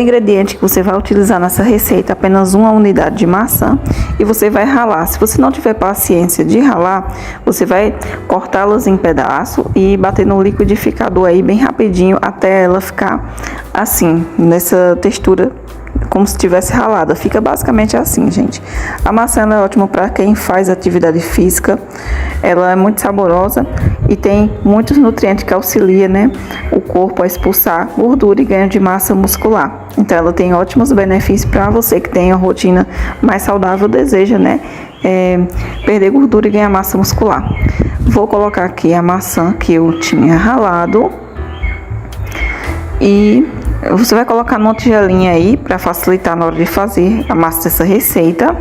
O ingrediente que você vai utilizar nessa receita é apenas uma unidade de maçã e você vai ralar. Se você não tiver paciência de ralar, você vai cortá-las em pedaço e bater no liquidificador aí bem rapidinho até ela ficar assim, nessa textura como se tivesse ralada. Fica basicamente assim, gente. A maçã é ótima para quem faz atividade física. Ela é muito saborosa e tem muitos nutrientes que auxiliam, né, o corpo a expulsar gordura e ganho de massa muscular. Então ela tem ótimos benefícios para você que tem uma rotina mais saudável, deseja, né, perder gordura e ganhar massa muscular. Vou colocar aqui a maçã que eu tinha ralado e você vai colocar numa tigelinha aí para facilitar na hora de fazer a massa dessa receita.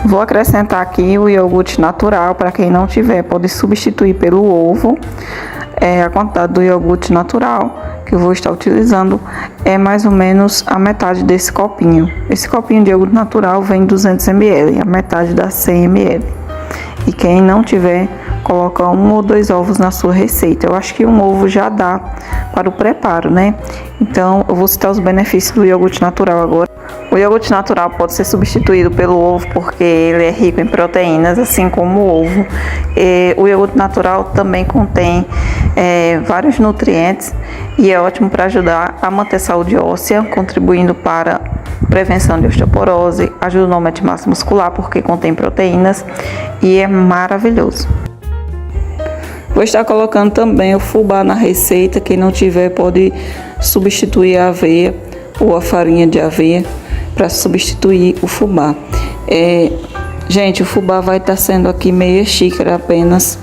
Vou acrescentar aqui o iogurte natural. Para quem não tiver, pode substituir pelo ovo. A quantidade do iogurte natural que eu vou estar utilizando é mais ou menos a metade desse copinho. Esse copinho de iogurte natural vem 200 ml, a metade dá 100 ml. E quem não tiver, coloca 1 ou 2 ovos na sua receita. Eu acho que um ovo já dá para o preparo, né? Então, eu vou citar os benefícios do iogurte natural agora. O iogurte natural pode ser substituído pelo ovo porque ele é rico em proteínas, assim como o ovo. O iogurte natural também contém vários nutrientes e é ótimo para ajudar a manter a saúde óssea, contribuindo para prevenção de osteoporose, ajuda no aumento de massa muscular porque contém proteínas e é maravilhoso. Vou estar colocando também o fubá na receita. Quem não tiver pode substituir a aveia ou a farinha de aveia para substituir o fubá. Gente, o fubá vai estar sendo aqui meia xícara apenas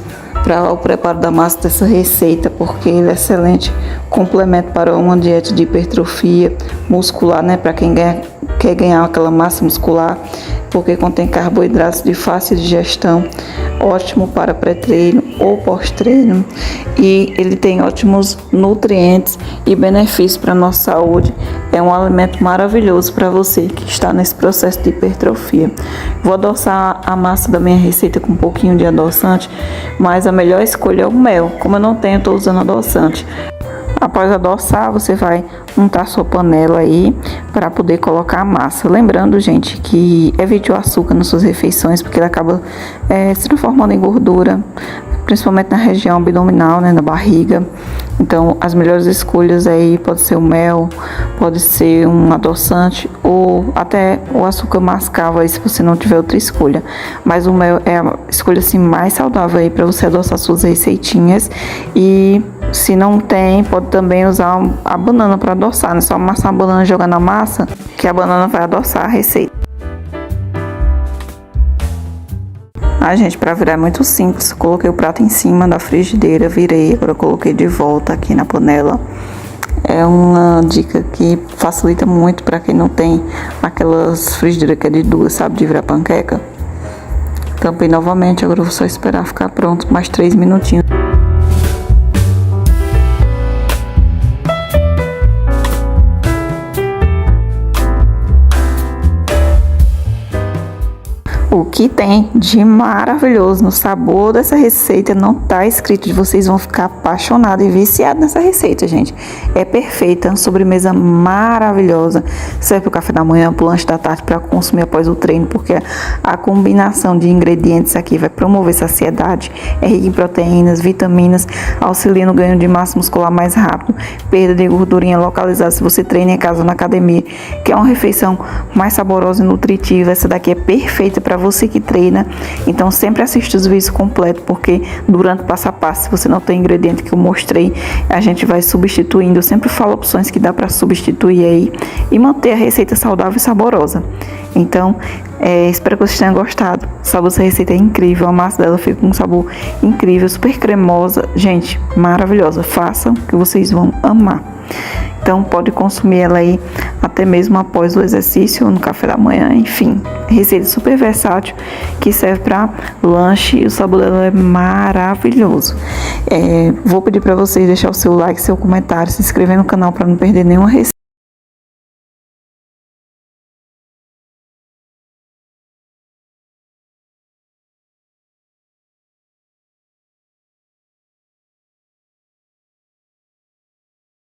para o preparo da massa dessa receita, porque ele é excelente complemento para uma dieta de hipertrofia muscular, né? Para quem quer ganhar aquela massa muscular, porque contém carboidratos de fácil digestão, ótimo para pré-treino ou pós-treino, e ele tem ótimos nutrientes e benefícios para a nossa saúde. É um alimento maravilhoso para você que está nesse processo de hipertrofia. Vou adoçar a massa da minha receita com um pouquinho de adoçante, mas a melhor escolha é o mel. Como eu não tenho, estou usando adoçante. Após adoçar, você vai untar sua panela aí para poder colocar a massa. Lembrando, gente, que evite o açúcar nas suas refeições, porque ele acaba se transformando em gordura, principalmente na região abdominal, né, na barriga. Então, as melhores escolhas aí pode ser o mel, pode ser um adoçante ou até o açúcar mascavo aí, se você não tiver outra escolha. Mas o mel é a escolha assim mais saudável aí para você adoçar suas receitinhas. E se não tem, pode também usar a banana para adoçar, né? Só amassar a banana e jogar na massa, que a banana vai adoçar a receita. Gente, para virar é muito simples. Coloquei o prato em cima da frigideira, virei, agora coloquei de volta aqui na panela. É uma dica que facilita muito para quem não tem aquelas frigideiras que é de duas, sabe, de virar panqueca. Tampei novamente, agora eu vou só esperar ficar pronto, mais 3 minutinhos. O que tem de maravilhoso no sabor dessa receita não tá escrito. Vocês vão ficar apaixonados e viciados nessa receita, gente. É perfeita, uma sobremesa maravilhosa. Serve para o café da manhã, para o lanche da tarde, para consumir após o treino, porque a combinação de ingredientes aqui vai promover saciedade, é rica em proteínas, vitaminas, auxilia no ganho de massa muscular mais rápido, perda de gordurinha localizada se você treina em casa ou na academia, que é uma refeição mais saborosa e nutritiva. Essa daqui é perfeita para você que treina. Então sempre assiste os vídeos completos, porque durante o passo a passo, se você não tem ingrediente que eu mostrei, a gente vai substituindo. Eu sempre falo opções que dá para substituir aí e manter a receita saudável e saborosa. Então espero que vocês tenham gostado. O sabor dessa receita é incrível, a massa dela fica com um sabor incrível, super cremosa, gente, maravilhosa. Façam que vocês vão amar. Então pode consumir ela aí até mesmo após o exercício ou no café da manhã, enfim. Receita super versátil que serve para lanche e o sabor dela é maravilhoso. Vou pedir para vocês deixar o seu like, seu comentário, se inscrever no canal para não perder nenhuma receita.